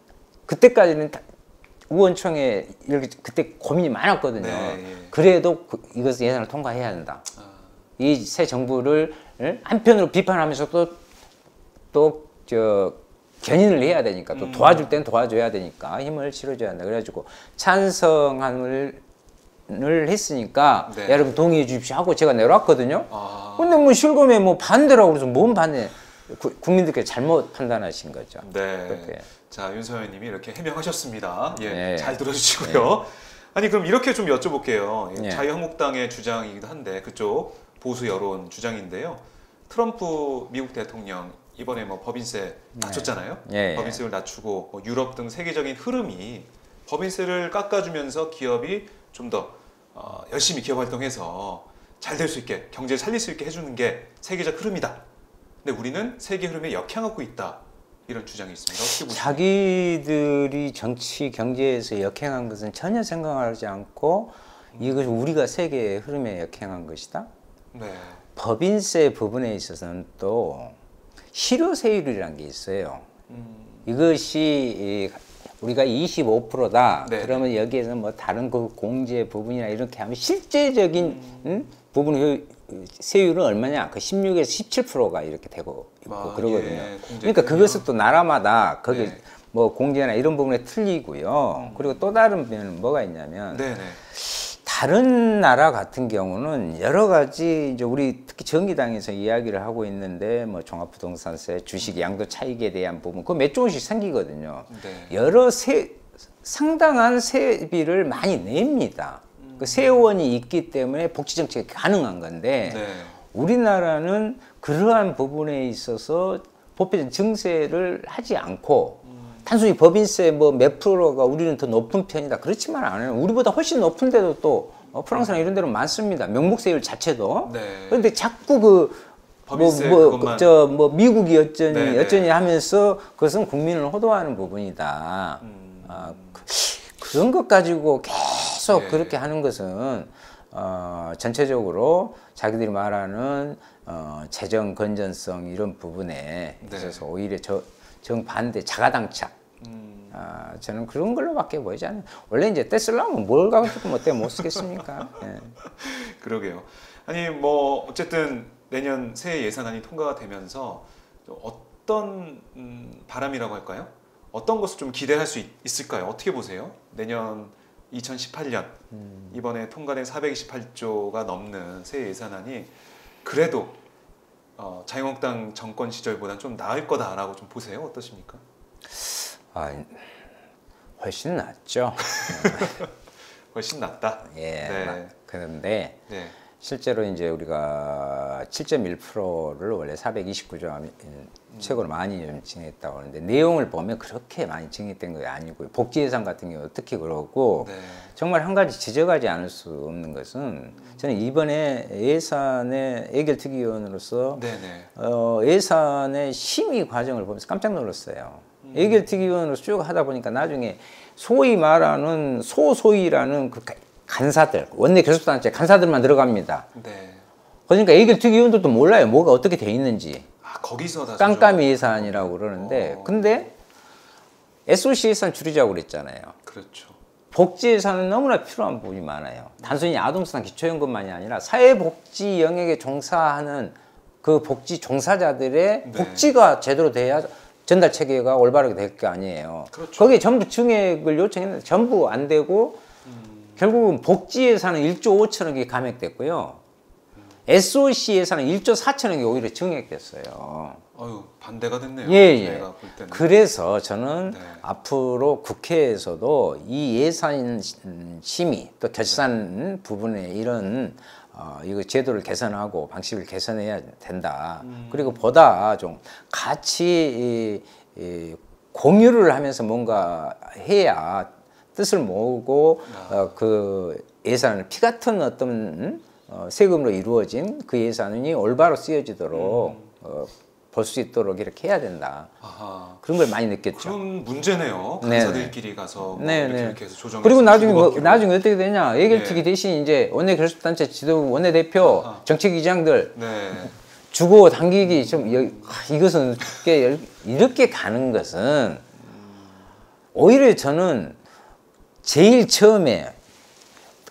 그때까지는 의원총회 이렇게 그때 고민이 많았거든요.
네.
그래도 이것을 예산을 통과해야 한다. 이 새 정부를 한편으로 비판하면서 또 견인을 해야 되니까 또 도와줄 땐 도와줘야 되니까 힘을 실어줘야 한다. 그래가지고 찬성을 했으니까
네.
여러분 동의해 주십시오 하고 제가 내려왔거든요.
아.
근데 뭐 실검에 뭐 반대라고 그래서 뭔 반대? 국민들께 잘못 판단하신 거죠.
네.
그렇게.
자, 윤서현님이 이렇게 해명하셨습니다. 예,
네.
잘 들어주시고요. 아니 그럼 이렇게 좀 여쭤볼게요.
네.
자유한국당의 주장이기도 한데 그쪽 보수 여론 주장인데요. 트럼프 미국 대통령 이번에 뭐 법인세 낮췄잖아요.
예, 예.
법인세를 낮추고 뭐 유럽 등 세계적인 흐름이 법인세를 깎아주면서 기업이 좀 더 열심히 기업 활동해서 잘 될 수 있게 경제를 살릴 수 있게 해주는 게 세계적 흐름이다. 근데 우리는 세계 흐름에 역행하고 있다. 이런 주장이 있습니다. 어떻게 보십니까?
자기들이 정치 경제에서 역행한 것은 전혀 생각하지 않고 이것이 우리가 세계의 흐름에 역행한 것이다.
네.
법인세 부분에 있어서는 또 실효세율이라는 게 있어요. 이것이 우리가 25%다.
네.
그러면 여기에서 뭐 다른 그 공제 부분이나 이렇게 하면 실제적인 부분 세율은 얼마냐? 그 16에서 17%가 이렇게 되고 있고 그러거든요.
예,
그러니까 그것은 또 나라마다 거기
네.
뭐 공제나 이런 부분에 틀리고요. 그리고 또 다른 면은 뭐가 있냐면
네네.
다른 나라 같은 경우는 여러 가지 이제 우리 특히 정의당에서 이야기를 하고 있는데 뭐 종합부동산세, 주식 양도 차익에 대한 부분 그 몇 조금씩 생기거든요.
네.
상당한 세비를 많이 냅니다. 그 세원이 있기 때문에 복지 정책이 가능한 건데
네.
우리나라는 그러한 부분에 있어서 보편적 증세를 하지 않고 단순히 법인세 뭐 몇 프로가 우리는 더 높은 편이다. 그렇지만 않아요. 우리보다 훨씬 높은데도 또 프랑스나 이런 데는 많습니다. 명목세율 자체도.
네.
그런데 자꾸 그
법인세
뭐
그것만.
미국이 어쩌니
네네.
어쩌니 하면서 그것은 국민을 호도하는 부분이다. 그런 것 가지고 계속
예.
그렇게 하는 것은 전체적으로 자기들이 말하는 재정 건전성 이런 부분에
네.
있어서 오히려 정반대 자가당착. 저는 그런 걸로밖에 보이지 않아요. 원래 이제 떼 쓰려면 뭘 가지고 뭐 떼 못 쓰겠습니까? 예.
그러게요. 아니 뭐 어쨌든 내년 새해 예산안이 통과가 되면서 어떤 바람이라고 할까요? 어떤 것을 좀 기대할 수 있을까요? 어떻게 보세요? 내년 2018년 이번에 통과된 428조가 넘는 새해 예산안이 그래도 자유한국당 정권 시절보다는 좀 나을 거다라고 좀 보세요. 어떠십니까?
훨씬 낫죠.
훨씬 낫다.
예.
네.
그런데
네.
실제로 이제 우리가 7.1%를 원래 429조 최고로 많이 증액했다고 하는데 내용을 보면 그렇게 많이 증액된 게 아니고요. 복지 예산 같은 경우 특히 그렇고
네.
정말 한 가지 지적하지 않을 수 없는 것은 저는 이번에 예산의 예결특위위원으로서
네네.
예산의 심의 과정을 보면서 깜짝 놀랐어요. 예결특위위원으로서 쭉 하다 보니까 나중에 소위 말하는 소소위라는 그 간사들, 원내 교섭단체 간사들만 들어갑니다.
네.
그러니까 예결특위위원들도 몰라요. 뭐가 어떻게 돼 있는지.
거기서 다
깜깜이 예산이라고 그러는데 근데 SOC 예산 줄이자고 그랬잖아요.
그렇죠.
복지 예산은 너무나 필요한 부분이 많아요. 단순히 아동수당 기초연금만이 아니라 사회복지 영역에 종사하는 그 복지 종사자들의
네.
복지가 제대로 돼야 전달 체계가 올바르게 될 거 아니에요.
그렇죠.
거기에 전부 증액을 요청했는데 전부 안 되고 결국은 복지 예산은 1조 5천억이 감액됐고요. SOC 예산은 1조 4천억이 오히려 증액됐어요.
아유, 반대가 됐네요.
예.
제가 볼 때는.
그래서 저는
네.
앞으로 국회에서도 이 예산 심의 또 결산 부분에 이런 이거 제도를 개선하고 방식을 개선해야 된다. 그리고 보다 좀 같이 공유를 하면서 뭔가 해야 뜻을 모으고 그 예산을 피 같은 어떤 세금으로 이루어진 그 예산이 올바로 쓰여지도록 볼 수 있도록 이렇게 해야 된다.
아하.
그런 걸 많이 느꼈죠.
그럼 문제네요.
네네.
간사들끼리 가서 뭐
네네.
이렇게 해서 조정해서
그리고 나중에
주고받기로.
나중에 어떻게 되냐? 예결특위 대신 이제 원내교섭단체 지도 원내대표 정책위장들
네.
주고 당기기 좀 이것은 이렇게 가는 것은 오히려 저는 제일 처음에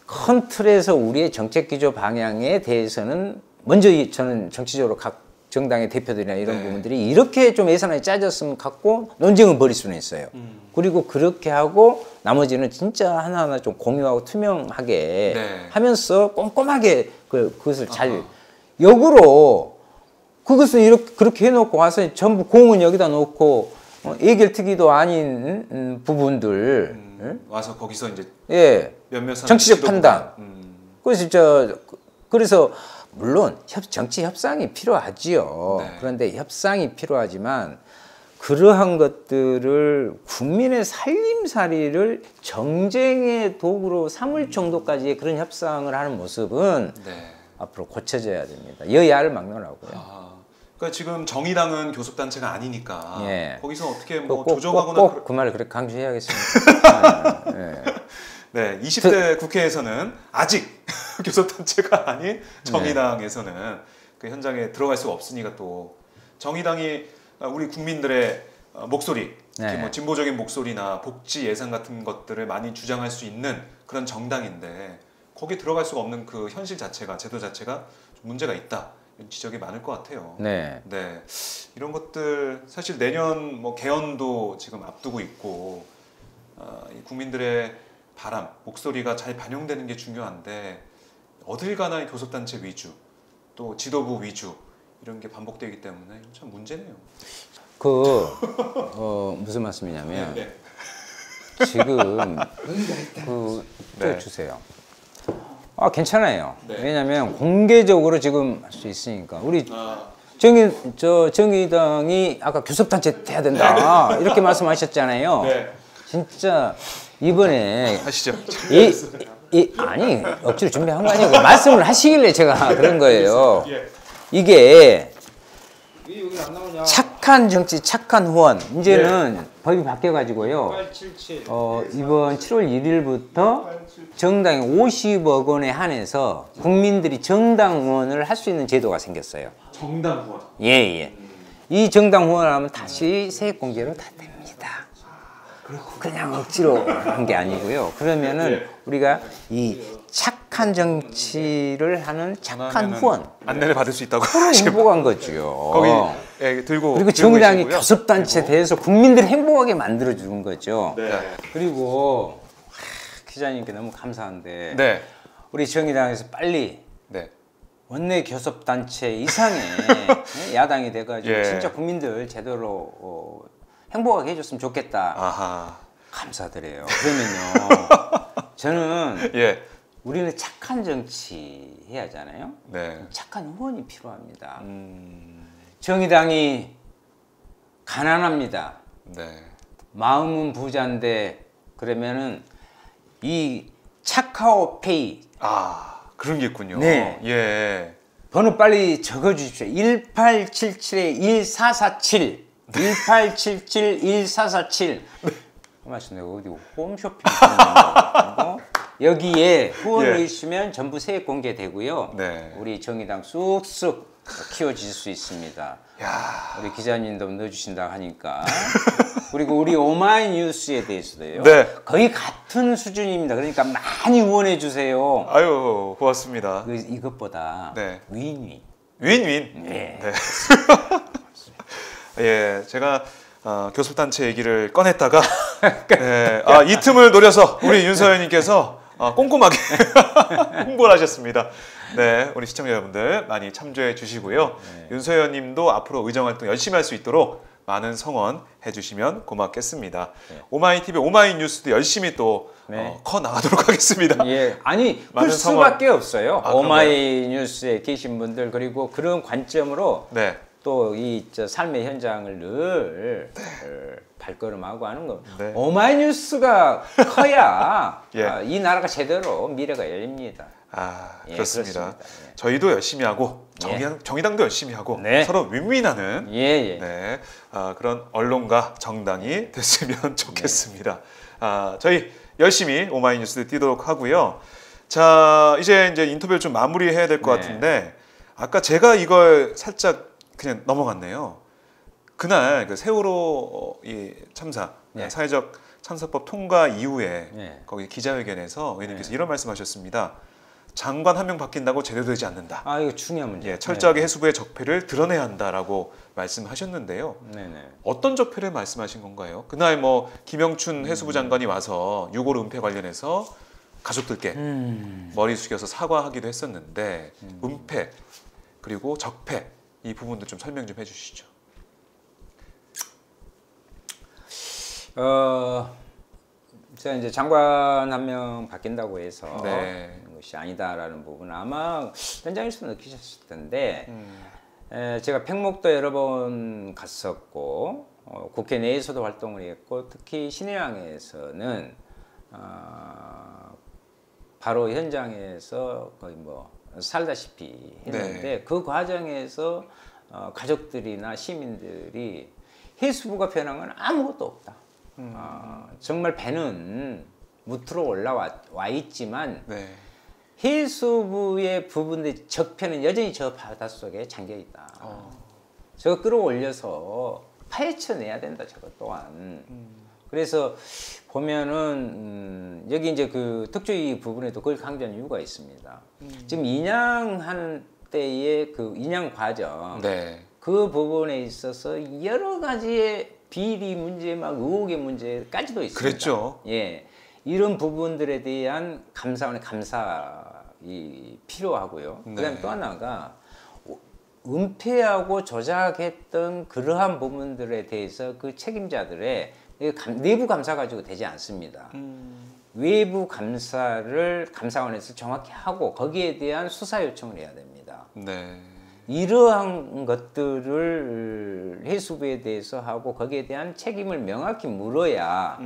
큰 틀에서 우리의 정책 기조 방향에 대해서는 먼저 저는 정치적으로 각 정당의 대표들이나 이런
네.
부분들이 이렇게 좀 예산을 짜졌으면 갖고 논쟁을 벌일 수는 있어요. 그리고 그렇게 하고 나머지는 진짜 하나하나 좀 공유하고 투명하게
네.
하면서 꼼꼼하게 그것을 잘 역으로 그것은 이렇게 그렇게 해놓고 와서 전부 공은 여기다 놓고 예결특위도 아닌 부분들
와서 거기서 이제
예
몇몇
정치적 판단 그래서 물론 정치 협상이 필요하지요.
네.
그런데 협상이 필요하지만 그러한 것들을 국민의 살림살이를 정쟁의 도구로 삼을 정도까지의 그런 협상을 하는 모습은
네.
앞으로 고쳐져야 됩니다. 여야를 막론하고요.
그러니까 지금 정의당은 교섭단체가 아니니까
예.
거기서 어떻게 뭐
꼭
조정하거나
그 말을 그렇게 강조해야겠습니다. 예.
네, 20대 국회에서는 아직 교섭단체가 아닌 정의당에서는 그 현장에 들어갈 수가 없으니까 또 정의당이 우리 국민들의 목소리, 특히 뭐 진보적인 목소리나 복지 예산 같은 것들을 많이 주장할 수 있는 그런 정당인데 거기에 들어갈 수가 없는 그 현실 자체가 제도 자체가 좀 문제가 있다. 이런 지적이 많을 것 같아요.
네.
네, 이런 것들 사실 내년 뭐 개헌도 지금 앞두고 있고 이 국민들의 바람, 목소리가 잘 반영되는 게 중요한데 어딜 가나 교섭단체 위주, 또 지도부 위주 이런 게 반복되기 때문에 참 문제네요.
무슨 말씀이냐면
네.
지금 또 주세요. 괜찮아요.
네.
왜냐하면 공개적으로 지금 할 수 있으니까 우리 정의당이 아까 교섭단체 돼야 된다 이렇게 말씀하셨잖아요.
네.
진짜 이번에
하시죠.
아니 억지로 준비한 거 아니고 말씀을 하시길래 제가 그런 거예요.
예.
이게 착한 정치, 착한 후원. 이제는 법이 바뀌어가지고요. 이번 7월 1일부터 정당에 50억 원에 한해서 국민들이 정당 후원을 할 수 있는 제도가 생겼어요.
정당 후원.
예. 이 정당 후원을 하면 다시 세액공제로 다 됩니다. 그냥 억지로 한 게 아니고요. 그러면은 우리가 이 착한 정치를 하는 착한 후원
안내를 받을 수 있다고
행복한 거죠.
거기 들고
그리고 정의당이 교섭단체 대해서 국민들을 행복하게 만들어 주는 거죠.
네.
그리고 기자님께 너무 감사한데
네.
우리 정의당에서 빨리
네.
원내 교섭단체 이상의 야당이 돼가지고
예.
진짜 국민들 제대로 행복하게 해줬으면 좋겠다.
아하.
감사드려요. 그러면요, 저는
예.
우리는 착한 정치 해야 하잖아요.
네.
착한 후원이 필요합니다. 정의당이 가난합니다.
네.
마음은 부자인데 그러면은 이 차카오페이
그런 게 있군요.
네.
예.
번호 빨리 적어 주십시오. 1877-1447 1877-1447 말씀 내가 어디 홈쇼핑 여기에 후원을 해주시면 전부 세액 공개되고요.
네.
우리 정의당 쑥쑥 키워질 수 있습니다.
야.
우리 기자님도 넣어주신다 하니까 그리고 우리 오마이뉴스에 대해서도요.
네.
거의 같은 수준입니다. 그러니까 많이 후원해 주세요.
아유, 고맙습니다.
이것보다
네.
윈윈.
윈윈.
네.
네. 예, 제가 교섭단체 얘기를 꺼냈다가 네, 이 틈을 노려서 우리 윤서현님께서 꼼꼼하게 홍보를 하셨습니다. 네, 우리 시청자 여러분들 많이 참조해 주시고요.
네.
윤서현님도 앞으로 의정활동 열심히 할 수 있도록 많은 성원 해주시면 고맙겠습니다.
네.
오마이TV 오마이뉴스도 열심히 또
네.
커 나가도록 하겠습니다.
예, 아니
많은
할 수밖에 없어요.
그런가요?
오마이뉴스에 계신 분들 그리고 그런 관점으로
네.
또 이 삶의 현장을 늘 발걸음하고 하는 거.
네.
오마이뉴스가 커야
예.
이 나라가 제대로 미래가 열립니다. 예,
그렇습니다.
그렇습니다. 예.
저희도 열심히 하고 정의당도 열심히 하고
네.
서로 윈윈하는
예.
네, 그런 언론과 정당이 됐으면 좋겠습니다. 저희 열심히 오마이뉴스 뛰도록 하고요. 자, 이제 인터뷰를 좀 마무리해야 될 것
네.
같은데 아까 제가 이걸 살짝 그냥 넘어갔네요. 그날 그 세월호 이 참사
네.
사회적 참사법 통과 이후에
네.
거기 기자회견에서 의원님께서
네.
이런 말씀하셨습니다. 장관 한 명 바뀐다고 제대로 되지 않는다.
이거 중요한 문제.
예, 철저하게 해수부의 적폐를 드러내야 한다라고 말씀하셨는데요.
네네.
어떤 적폐를 말씀하신 건가요? 그날 뭐 김영춘 해수부 장관이 와서 6.15 은폐 관련해서 가족들께 머리 숙여서 사과하기도 했었는데 은폐 그리고 적폐 이 부분도 좀 설명 좀 해주시죠.
제가 이제 장관 한 명 바뀐다고 해서
네.
것이 아니다라는 부분은 아마 현장에서 느끼셨을 텐데 제가 팽목도 여러 번 갔었고 국회 내에서도 활동을 했고 특히 신의항에서는 바로 현장에서 거의 뭐 살다시피 했는데
네.
그 과정에서 가족들이나 시민들이 해수부가 변한 건 아무것도 없다. 정말 배는 무트로 올라와 있지만
네.
해수부의 부분의 적폐는 여전히 저 바닷속에 잠겨 있다. 저거 끌어올려서 파헤쳐내야 된다. 저것 또한. 그래서 보면은 여기 이제 그 특조위 부분에도 그걸 강조한 이유가 있습니다. 지금 인양하는 때의 그 인양 과정,
네.
그 부분에 있어서 여러 가지의 비리 문제, 막 의혹의 문제까지도 있습니다.
그랬죠.
예, 이런 부분들에 대한 감사원의 감사이 필요하고요.
네.
그다음 또 하나가 은폐하고 조작했던 그러한 부분들에 대해서 그 책임자들의 내부 감사 가지고 되지 않습니다. 외부 감사를 감사원에서 정확히 하고 거기에 대한 수사 요청을 해야 됩니다.
네.
이러한 것들을 해수부에 대해서 하고 거기에 대한 책임을 명확히 물어야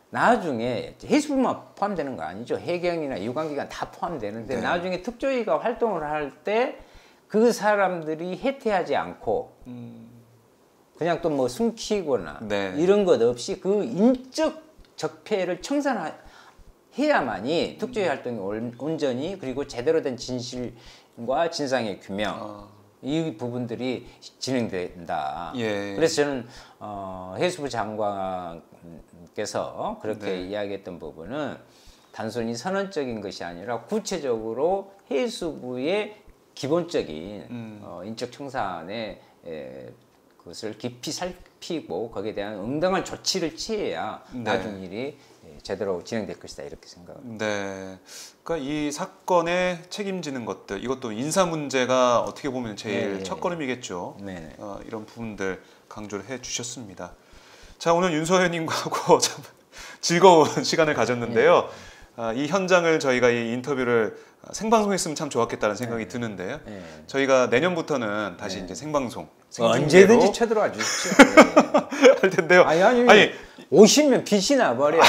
나중에 해수부만 포함되는 거 아니죠. 해경이나 유관기관 다 포함되는데
네.
나중에 특조위가 활동을 할 때 그 사람들이 해태하지 않고 그냥 또 뭐 숨기거나
네.
이런 것 없이 그 인적 적폐를 청산해야만이 특조위 활동이 온전히 그리고 제대로 된 진실과 진상의 규명 이 부분들이 진행된다.
예.
그래서 저는 해수부 장관께서 그렇게
네.
이야기했던 부분은 단순히 선언적인 것이 아니라 구체적으로 해수부의 기본적인 인적 청산의 그것을 깊이 살피고 거기에 대한 응당한 조치를 취해야
네.
나중 일이 제대로 진행될 것이다 이렇게 생각합니다.
네. 그러니까 이 사건에 책임지는 것들 이것도 인사 문제가 어떻게 보면 제일
네.
첫걸음이겠죠.
네네.
이런 부분들 강조를 해주셨습니다. 자, 오늘 윤서현님하고 참 즐거운 시간을 가졌는데요. 이 현장을 저희가 이 인터뷰를 생방송했으면 참 좋았겠다는 생각이 드는데요.
네.
저희가 내년부터는 다시 이제 생방송
언제든지 쳐들어와 주십시오.
할 텐데요.
아니 오시면 빛이 나버려.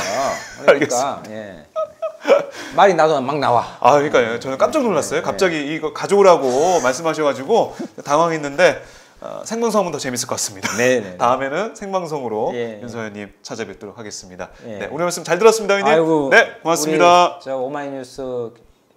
그러니까 예. 말이 나도 막 나와.
그러니까요. 저는 깜짝 놀랐어요. 갑자기 이거 가져오라고 말씀하셔가지고 당황했는데 생방송하면 더 재밌을 것 같습니다.
네네.
다음에는 생방송으로
예.
윤서현님 찾아뵙도록 하겠습니다.
예.
네, 오늘 말씀 잘 들었습니다, 의원님.
아이고,
네, 고맙습니다.
저 오마이뉴스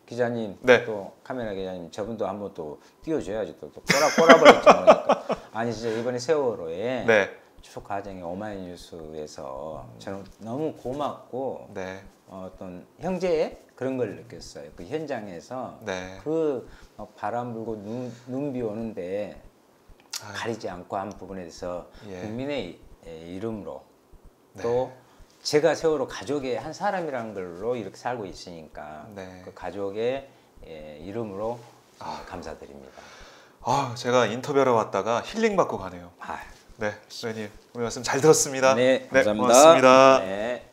기자님,
네.
또 카메라 기자님, 저분도 한번 또 띄워줘야지 또 꼬라버렸죠. 그러니까. 아니 진짜 이번에 세월호에
네,
쭉 과정에 오마이뉴스에서 저는 너무 고맙고
네,
어떤 형제의 그런 걸 느꼈어요. 그 현장에서
네.
그 바람 불고 눈비 오는데 가리지 않고 한 부분에 대해서
예.
국민의 이름으로
네.
또 제가 세월호 가족의 한 사람이라는 걸로 이렇게 살고 있으니까
네.
그 가족의 이름으로 감사드립니다.
제가 인터뷰하러 왔다가 힐링 받고 가네요.
아,
네, 선생님 오늘 말씀 잘 들었습니다.
네, 감사합니다.
고맙습니다.
네.